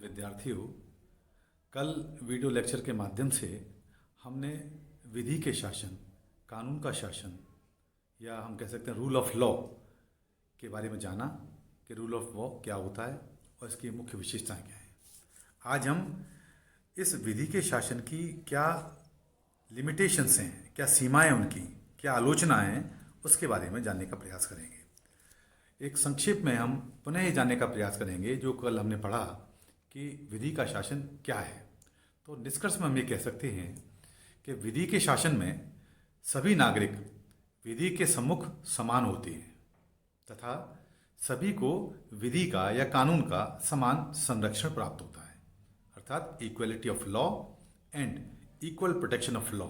विद्यार्थियों, कल video lecture के माध्यम से हमने विधि के शासन, कानून का शासन या हम कह सकते हैं रूल ऑफ लॉ के बारे में जाना कि रूल ऑफ लॉ क्या होता है और इसकी मुख्य विशेषताएं क्या हैं। आज हम इस विधि के शासन की क्या लिमिटेशंस हैं, क्या सीमाएं उनकी, क्या आलोचनाएं हैं, उसके बारे में जानने का प्रयास करेंगे। एक संक्षेप में हम पुनः ये जानने का प्रयास करेंगे जो कल हमने पढ़ा कि विधि का शासन क्या है। तो निष्कर्ष में हम ये कह सकते हैं कि विधि के शासन में सभी नागरिक विधि के सम्मुख समान होते हैं तथा सभी को विधि का या कानून का समान संरक्षण प्राप्त होता है, अर्थात equality of law and equal protection of law.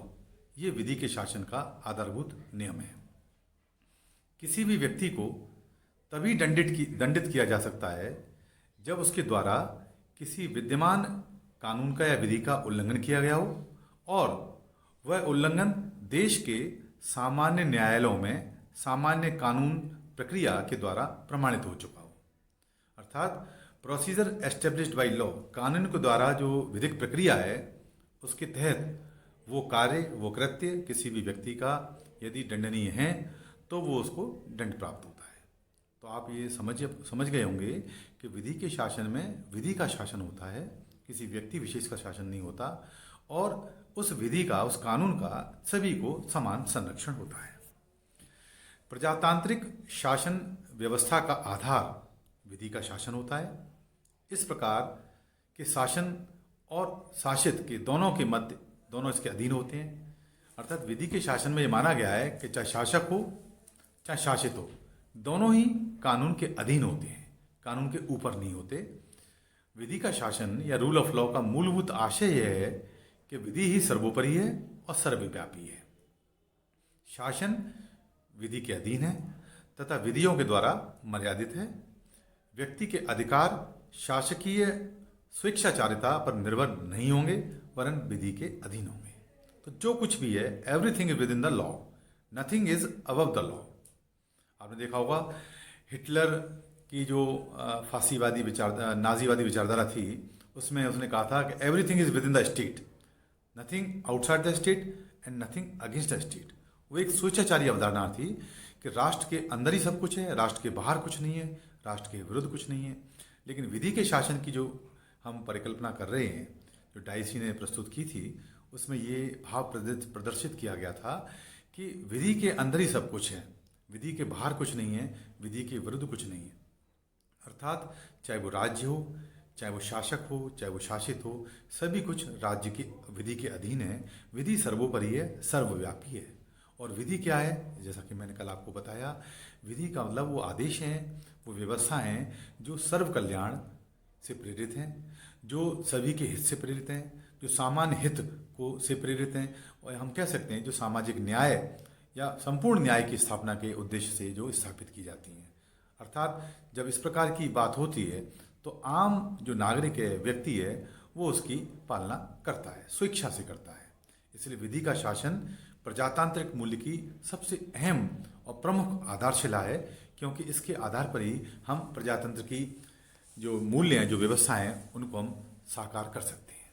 ये विधि के शासन का आधारभूत नियम है। किसी भी व्यक्ति को तभी दंडित किया जा सकता है जब उसके द्वारा किसी विद्यमान कानून का या विधि का उल्लंघन किया गया हो और वह उल्लंघन देश के सामान्य न्यायालयों में सामान्य कानून प्रक्रिया के द्वारा प्रमाणित हो चुका हो, अर्थात प्रोसीजर एस्टेब्लिश्ड बाय लॉ, कानून के द्वारा जो विधिक प्रक्रिया है उसके तहत वो कार्य, वो कृत्य किसी भी व्यक्ति का यदि दंडनीय है तो वो उसको दंड प्राप्त होता है। तो आप ये समझ गए होंगे कि विधि के शासन में विधि का शासन होता है, किसी व्यक्ति विशेष का शासन नहीं होता और उस विधि का, उस कानून का सभी को समान संरक्षण होता है। प्रजातांत्रिक शासन व्यवस्था का आधार विधि का शासन होता है। इस प्रकार के शासन और शासित के दोनों के मध्य, दोनों इसके अधीन होते हैं, अर्थात विधि के शासन में ये माना गया है कि चाहे शासक हो चाहे शासित हो, दोनों ही कानून के अधीन होते हैं, कानून के ऊपर नहीं होते। विधि का शासन या रूल ऑफ लॉ का मूलभूत आशय यह है कि विधि ही सर्वोपरि है और सर्वव्यापी है। शासन विधि के अधीन है तथा विधियों के द्वारा मर्यादित है। व्यक्ति के अधिकार शासकीय स्वेच्छाचारिता पर निर्भर नहीं होंगे वरन विधि के अधीन होंगे। तो जो कुछ भी है, everything is with in the law, nothing is above the law. आपने देखा होगा हिटलर की जो फांसीवादी नाजीवादी विचारधारा थी उसमें उसने कहा था कि everything is with in the state, nothing outside the state and nothing against the state. वो एक स्वेच्छाचारी अवधारणा थी कि राष्ट्र के अंदर ही सब कुछ है, राष्ट्र के बाहर कुछ नहीं है, राष्ट्र के विरुद्ध कुछ नहीं है। लेकिन विधि के शासन की जो हम परिकल्पना कर रहे हैं, जो डाइसी ने प्रस्तुत की थी, उसमें ये भाव प्रदर्शित किया गया था कि विधि के अंदर ही सब कुछ है, विधि के बाहर कुछ नहीं है, विधि के विरुद्ध कुछ नहीं है। अर्थात चाहे वो राज्य हो, चाहे वो शासक हो, चाहे वो शासित हो, सभी कुछ राज्य की विधि के अधीन है। विधि सर्वोपरि है, सर्वव्यापी है। और विधि क्या है, जैसा कि मैंने कल आपको बताया, विधि का मतलब वो आदेश हैं, वो व्यवस्था हैं जो सर्व कल्याण से प्रेरित हैं, जो सभी के हित से प्रेरित हैं, जो सामान्य हित को से प्रेरित हैं, और हम कह सकते हैं जो सामाजिक न्याय या संपूर्ण न्याय की स्थापना के उद्देश्य से जो स्थापित की जाती हैं। अर्थात जब इस प्रकार की बात होती है तो आम जो नागरिक है, व्यक्ति है, वो उसकी पालना करता है, स्वेच्छा से करता है। इसलिए विधि का शासन प्रजातांत्रिक मूल्य की सबसे अहम और प्रमुख आधारशिला है, क्योंकि इसके आधार पर ही हम प्रजातंत्र की जो मूल्य हैं, जो व्यवस्था हैं, उनको हम साकार कर सकते हैं।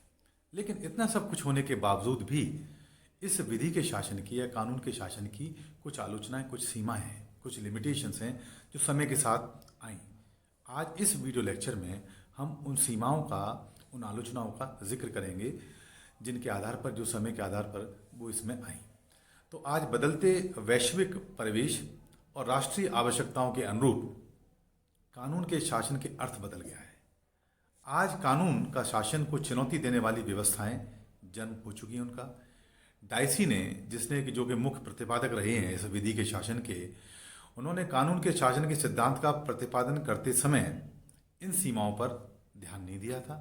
लेकिन इतना सब कुछ होने के बावजूद भी इस विधि के शासन की या कानून के शासन की कुछ आलोचनाएं, कुछ सीमाएं हैं, कुछ लिमिटेशंस हैं जो समय के साथ आई। आज इस वीडियो लेक्चर में हम उन सीमाओं का, उन आलोचनाओं का जिक्र करेंगे जिनके आधार पर, जो समय के आधार पर वो इसमें आई। तो आज बदलते वैश्विक परिवेश और राष्ट्रीय आवश्यकताओं के अनुरूप कानून के शासन के अर्थ बदल गया है। आज कानून का शासन को चुनौती देने वाली व्यवस्थाएं जन्म हो चुकी हैं उनका। डाइसी ने, जो कि मुख्य प्रतिपादक रहे हैं इस विधि के शासन के, उन्होंने कानून के शासन के सिद्धांत का प्रतिपादन करते समय इन सीमाओं पर ध्यान नहीं दिया था।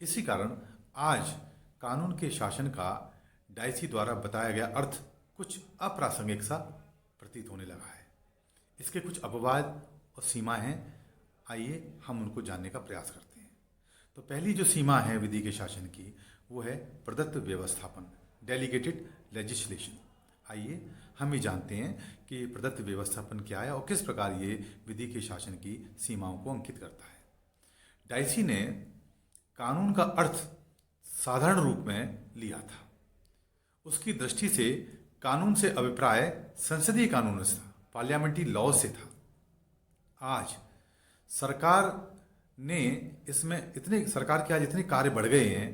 इसी कारण आज कानून के शासन का डाइसी द्वारा बताया गया अर्थ कुछ अप्रासंगिक सा प्रतीत होने लगा है। इसके कुछ अपवाद और सीमाएं हैं, आइए हम उनको जानने का प्रयास करते हैं। तो पहली जो सीमा है विधि के शासन की, वो है प्रदत्त व्यवस्थापन, डेलीगेटेड लेजिस्लेशन। आइए हम ये जानते हैं कि प्रदत्त व्यवस्थापन क्या है और किस प्रकार ये विधि के शासन की सीमाओं को अंकित करता है। डाइसी ने कानून का अर्थ साधारण रूप में लिया था। उसकी दृष्टि से कानून से अभिप्राय संसदीय कानून से था, पार्लियामेंट्री लॉ से था। आज सरकार ने सरकार के आज इतने कार्य बढ़ गए हैं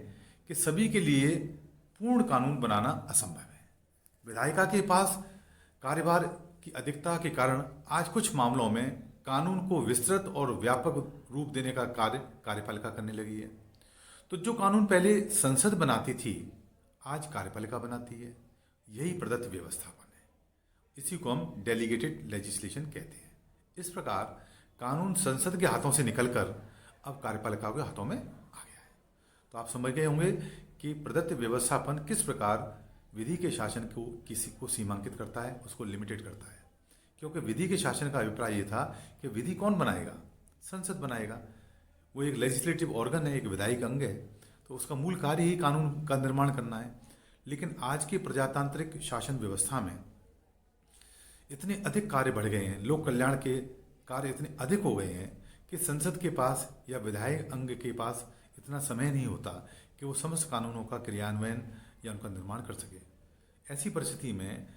कि सभी के लिए पूर्ण कानून बनाना असंभव है। विधायिका के पास कार्यभार की अधिकता के कारण आज कुछ मामलों में कानून को विस्तृत और व्यापक रूप देने का कार्य कार्यपालिका करने लगी है। तो जो कानून पहले संसद बनाती थी, आज कार्यपालिका बनाती है। यही प्रदत्त व्यवस्थापन है। इसी को हम डेलीगेटेड लेजिस्लेशन कहते हैं। इस प्रकार कानून संसद के हाथों से निकलकर अब कार्यपालिका के हाथों में आ गया है। तो आप समझ गए होंगे कि प्रदत्त व्यवस्थापन किस प्रकार विधि के शासन को किसी को सीमांकित करता है, उसको लिमिटेड करता है। क्योंकि विधि के शासन का अभिप्राय ये था कि विधि कौन बनाएगा? संसद बनाएगा। वो एक लेजिस्लेटिव ऑर्गन है, एक विधायिक अंग है, तो उसका मूल कार्य ही कानून का निर्माण करना है। लेकिन आज की प्रजातांत्रिक शासन व्यवस्था में इतने अधिक कार्य बढ़ गए हैं, लोक कल्याण के कार्य इतने अधिक हो गए हैं कि संसद के पास या विधायक अंग के पास इतना समय नहीं होता कि वो समस्त कानूनों का क्रियान्वयन या उनका निर्माण कर सके। ऐसी परिस्थिति में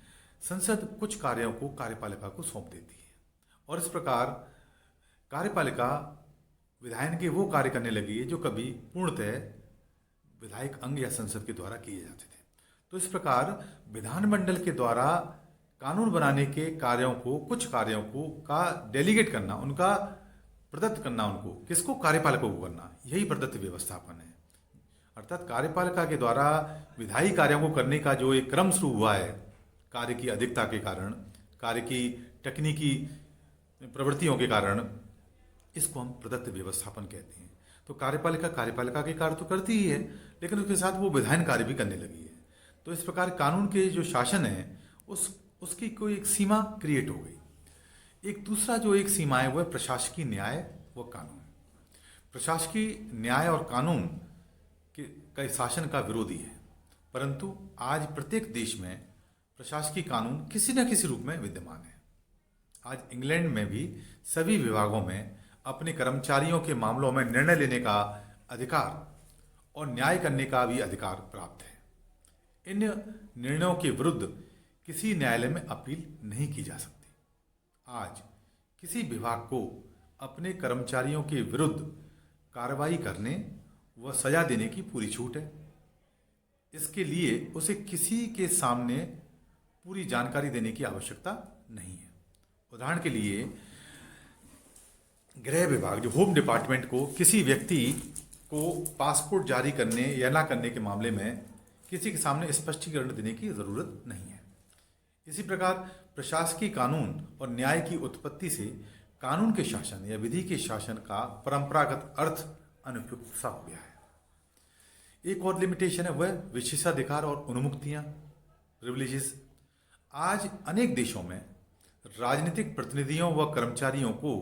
संसद कुछ कार्यों को कार्यपालिका को सौंप देती है और इस प्रकार कार्यपालिका विधायन के वो कार्य करने लगी है जो कभी पूर्णतः विधायक अंग या संसद के द्वारा किए जाते थे। तो इस प्रकार विधानमंडल के द्वारा कानून बनाने के कार्यों को, कुछ कार्यों को का डेलीगेट करना, उनका प्रदत्त करना, उनको किसको? कार्यपालिका को करना, यही प्रदत्त व्यवस्थापन है। अर्थात कार्यपालिका के द्वारा विधायी कार्यों को करने का जो एक क्रम शुरू हुआ है, कार्य की अधिकता के कारण, कार्य की तकनीकी प्रवृत्तियों के कारण, इसको हम प्रदत्त व्यवस्थापन कहते हैं। तो कार्यपालिका के कार्य तो करती ही है, लेकिन उसके साथ वो विधायन कार्य भी करने लगी है। तो इस प्रकार कानून के जो शासन है उसकी कोई एक सीमा क्रिएट हो गई। एक दूसरा जो एक सीमा है वो है प्रशासकीय न्याय व कानून। प्रशासकीय न्याय और कानून का शासन का विरोधी है, परंतु आज प्रत्येक देश में प्रशासकीय कानून किसी न किसी रूप में विद्यमान है। आज इंग्लैंड में भी सभी विभागों में अपने कर्मचारियों के मामलों में निर्णय लेने का अधिकार और न्याय करने का भी अधिकार प्राप्त है। इन निर्णयों के विरुद्ध किसी न्यायालय में अपील नहीं की जा सकती। आज किसी विभाग को अपने कर्मचारियों के विरुद्ध कार्रवाई करने व सजा देने की पूरी छूट है। इसके लिए उसे किसी के सामने पूरी जानकारी देने की आवश्यकता नहीं है। उदाहरण के लिए गृह विभाग, जो होम डिपार्टमेंट को किसी व्यक्ति को पासपोर्ट जारी करने या ना करने के मामले में किसी के सामने स्पष्टीकरण देने की जरूरत नहीं है। इसी प्रकार प्रशासकीय कानून और न्याय की उत्पत्ति से कानून के शासन या विधि के शासन का परंपरागत अर्थ अनुपयुक्त सा हो गया है। एक और लिमिटेशन है वह विशेषाधिकार और उन्मुक्तियां, प्रिविलेजेस। आज अनेक देशों में राजनीतिक प्रतिनिधियों व कर्मचारियों को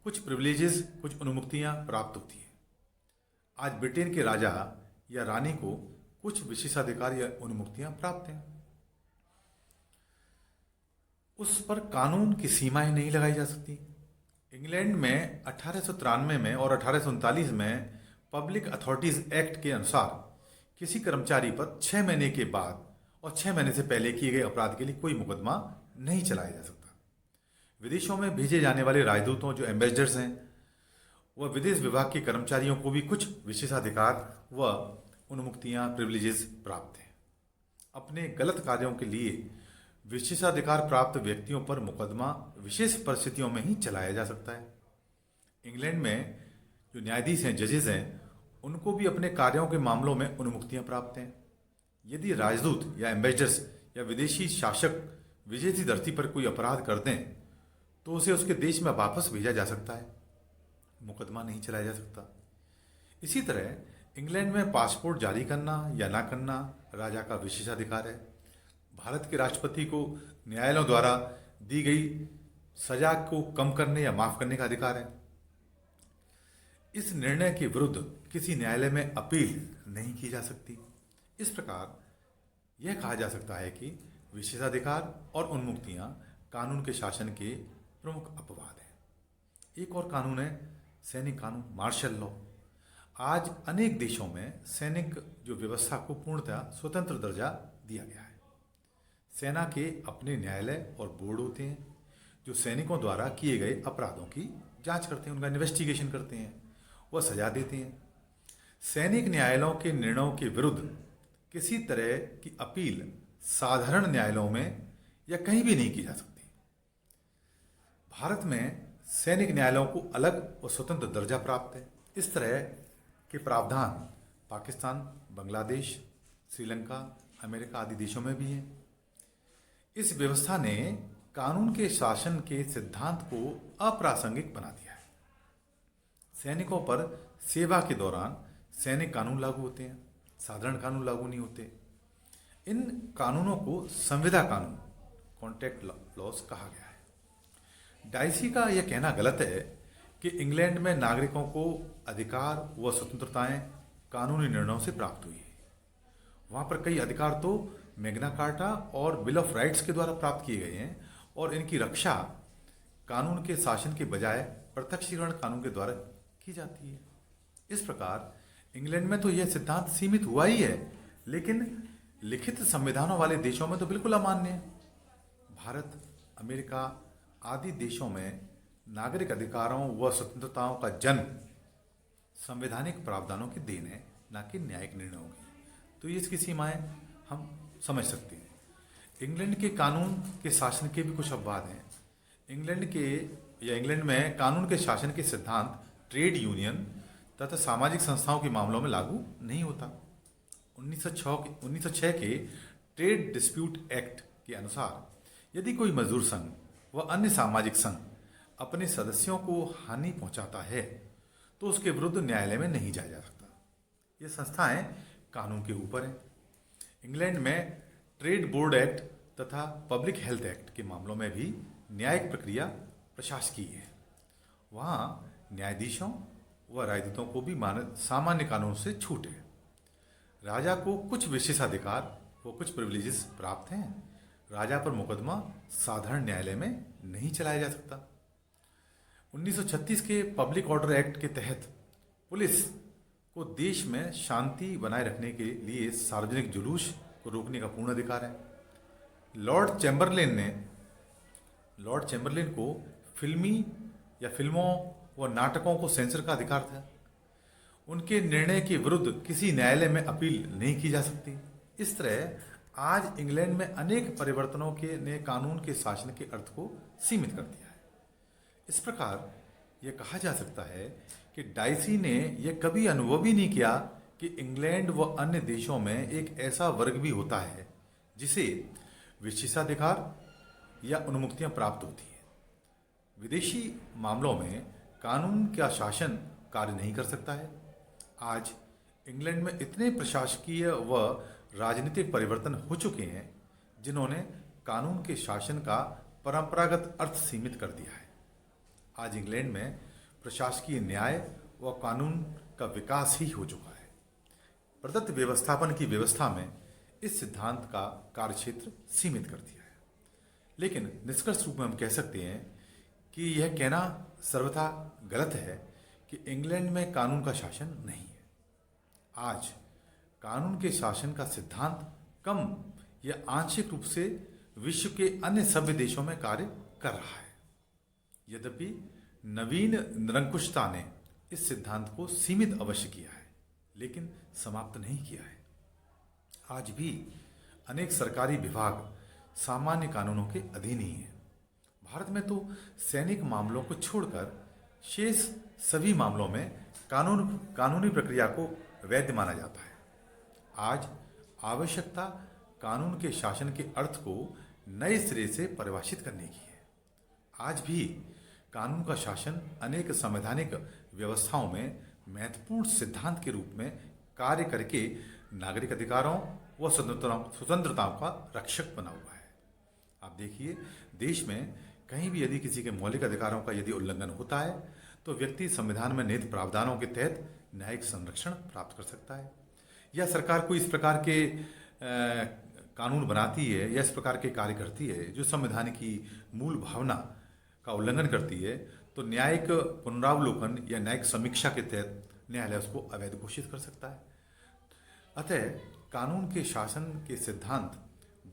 कुछ प्रिविलेजेस, कुछ उन्मुक्तियां प्राप्त होती है। आज ब्रिटेन के राजा या रानी को कुछ विशेषाधिकार या उन्मुक्तियां प्राप्त हैं। उस पर कानून की सीमाएं नहीं लगाई जा सकती। इंग्लैंड में 1893 में और 1839 में पब्लिक अथॉरिटीज एक्ट के अनुसार किसी कर्मचारी पर 6 महीने के बाद और 6 महीने से पहले किए गए अपराध के लिए कोई मुकदमा नहीं चलाया जा सकता। विदेशों में भेजे जाने वाले राजदूतों, जो एम्बेसडर्स हैं, वह विदेश विभाग के कर्मचारियों को भी कुछ विशेषाधिकार व उन्मुक्तियां, प्रिविलेजेस प्राप्त हैं। अपने गलत कार्यों के लिए विशेषाधिकार प्राप्त व्यक्तियों पर मुकदमा विशेष परिस्थितियों में ही चलाया जा सकता है। इंग्लैंड में जो न्यायाधीश हैं, जजेस हैं, उनको भी अपने कार्यों के मामलों में उन्मुक्तियां प्राप्त हैं। यदि राजदूत या एम्बेसडर्स या विदेशी शासक विदेशी धरती पर कोई अपराध कर दें तो उसे उसके देश में वापस भेजा जा सकता है, मुकदमा नहीं चलाया जा सकता। इसी तरह इंग्लैंड में पासपोर्ट जारी करना या ना करना राजा का विशेषाधिकार है। भारत के राष्ट्रपति को न्यायालयों द्वारा दी गई सजा को कम करने या माफ करने का अधिकार है। इस निर्णय के विरुद्ध किसी न्यायालय में अपील नहीं की जा सकती। इस प्रकार यह कहा जा सकता है कि विशेषाधिकार और उन्मुक्तियां कानून के शासन के प्रमुख अपवाद हैं। एक और कानून है सैनिक कानून, मार्शल लॉ। आज अनेक देशों में सैनिक जो व्यवस्था को पूर्णतः स्वतंत्र दर्जा दिया गया है। सेना के अपने न्यायालय और बोर्ड होते हैं जो सैनिकों द्वारा किए गए अपराधों की जांच करते हैं, उनका इन्वेस्टिगेशन करते हैं, वह सजा देते हैं। सैनिक न्यायालयों के निर्णयों के विरुद्ध किसी तरह की अपील साधारण न्यायालयों में या कहीं भी नहीं की जा सकती। भारत में सैनिक न्यायालयों को अलग और स्वतंत्र दर्जा प्राप्त है। इस तरह के प्रावधान पाकिस्तान, बांग्लादेश, श्रीलंका, अमेरिका आदि देशों में भी हैं। इस व्यवस्था ने कानून के शासन के सिद्धांत को अप्रासंगिक बना दिया है। सैनिकों पर सेवा के दौरान सैनिक कानून लागू होते हैं, साधारण कानून लागू नहीं होते। इन कानूनों को संविदा कानून, कॉन्ट्रैक्ट लॉज कहा गया है। डाइसी का यह कहना गलत है कि इंग्लैंड में नागरिकों को अधिकार व स्वतंत्रताएं कानूनी निर्णयों से प्राप्त हुई है। वहाँ पर कई अधिकार तो मैग्ना कार्टा और बिल ऑफ राइट्स के द्वारा प्राप्त किए गए हैं और इनकी रक्षा कानून के शासन के बजाय प्रत्यक्षीकरण कानून के द्वारा की जाती है। इस प्रकार इंग्लैंड में तो यह सिद्धांत सीमित हुआ ही है, लेकिन लिखित संविधानों वाले देशों में तो बिल्कुल अमान्य है। भारत, अमेरिका आदि देशों में नागरिक अधिकारों व स्वतंत्रताओं का जन्म संवैधानिक प्रावधानों की देन है, न कि न्यायिक निर्णयों की। तो ये इसकी सीमाएं हम समझ सकते हैं। इंग्लैंड के कानून के शासन के भी कुछ अपवाद हैं। इंग्लैंड में कानून के शासन के सिद्धांत ट्रेड यूनियन तथा सामाजिक संस्थाओं के मामलों में लागू नहीं होता। 1906 के ट्रेड डिस्प्यूट एक्ट के अनुसार यदि कोई मजदूर संघ व अन्य सामाजिक संघ अपने सदस्यों को हानि पहुंचाता है तो उसके विरुद्ध न्यायालय में नहीं जाया जा सकता। ये संस्थाएं कानून के ऊपर हैं। इंग्लैंड में ट्रेड बोर्ड एक्ट तथा पब्लिक हेल्थ एक्ट के मामलों में भी न्यायिक प्रक्रिया प्रशासकीय है। वहाँ न्यायाधीशों व राजदूतों को भी सामान्य कानून से छूट है। राजा को कुछ विशेषाधिकार व कुछ प्रिविलेजेस प्राप्त हैं। राजा पर मुकदमा साधारण न्यायालय में नहीं चलाया जा सकता। 1936 के पब्लिक ऑर्डर एक्ट के तहत पुलिस को देश में शांति बनाए रखने के लिए सार्वजनिक जुलूस को रोकने का पूर्ण अधिकार है। लॉर्ड चैम्बरलेन को फिल्मों व नाटकों को सेंसर का अधिकार था। उनके निर्णय के विरुद्ध किसी न्यायालय में अपील नहीं की जा सकती। इस तरह आज इंग्लैंड में अनेक परिवर्तनों ने कानून के शासन के अर्थ को सीमित कर दिया है। इस प्रकार यह कहा जा सकता है कि डाइसी ने यह कभी अनुभव ही नहीं किया कि इंग्लैंड व अन्य देशों में एक ऐसा वर्ग भी होता है जिसे विशेषाधिकार या उन्मुक्तियां प्राप्त होती है। विदेशी मामलों में कानून का शासन कार्य नहीं कर सकता है। आज इंग्लैंड में इतने प्रशासकीय व राजनीतिक परिवर्तन हो चुके हैं जिन्होंने कानून के शासन का परंपरागत अर्थ सीमित कर दिया है। आज इंग्लैंड में प्रशासकीय न्याय व कानून का विकास ही हो चुका है। प्रदत्त व्यवस्थापन की व्यवस्था में इस सिद्धांत का कार्यक्षेत्र सीमित कर दिया है। लेकिन निष्कर्ष रूप में हम कह सकते हैं कि यह कहना सर्वथा गलत है कि इंग्लैंड में कानून का शासन नहीं है। आज कानून के शासन का सिद्धांत कम या आंशिक रूप से विश्व के अन्य सभ्य देशों में कार्य कर रहा है। यद्यपि नवीन निरंकुशता ने इस सिद्धांत को सीमित अवश्य किया है, लेकिन समाप्त नहीं किया है। आज भी अनेक सरकारी विभाग सामान्य कानूनों के अधीन ही हैं। भारत में तो सैनिक मामलों को छोड़कर शेष सभी मामलों में कानूनी प्रक्रिया को वैध माना जाता है। आज आवश्यकता कानून के शासन के अर्थ को नए सिरे से परिभाषित करने की है। आज भी कानून का शासन अनेक संवैधानिक व्यवस्थाओं में महत्वपूर्ण सिद्धांत के रूप में कार्य करके नागरिक अधिकारों व स्वतंत्रताओं का रक्षक बना हुआ है। आप देखिए, देश में कहीं भी यदि किसी के मौलिक अधिकारों का यदि उल्लंघन होता है तो व्यक्ति संविधान में निहित प्रावधानों के तहत न्यायिक संरक्षण प्राप्त कर सकता है, या सरकार कोई इस प्रकार के कानून बनाती है या इस प्रकार के कार्य करती है जो संविधान की मूल भावना का उल्लंघन करती है, तो न्यायिक पुनरावलोकन या न्यायिक समीक्षा के तहत न्यायालय उसको अवैध घोषित कर सकता है। अतः कानून के शासन के सिद्धांत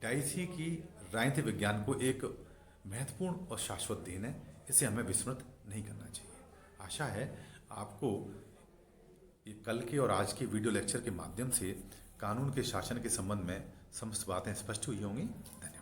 डाइसी की राजनीति विज्ञान को एक महत्वपूर्ण और शाश्वत देन है। इसे हमें विस्मृत नहीं करना चाहिए। आशा है आपको ये कल के और आज के वीडियो लेक्चर के माध्यम से कानून के शासन के संबंध में समस्त बातें स्पष्ट हुई होंगी। धन्यवाद।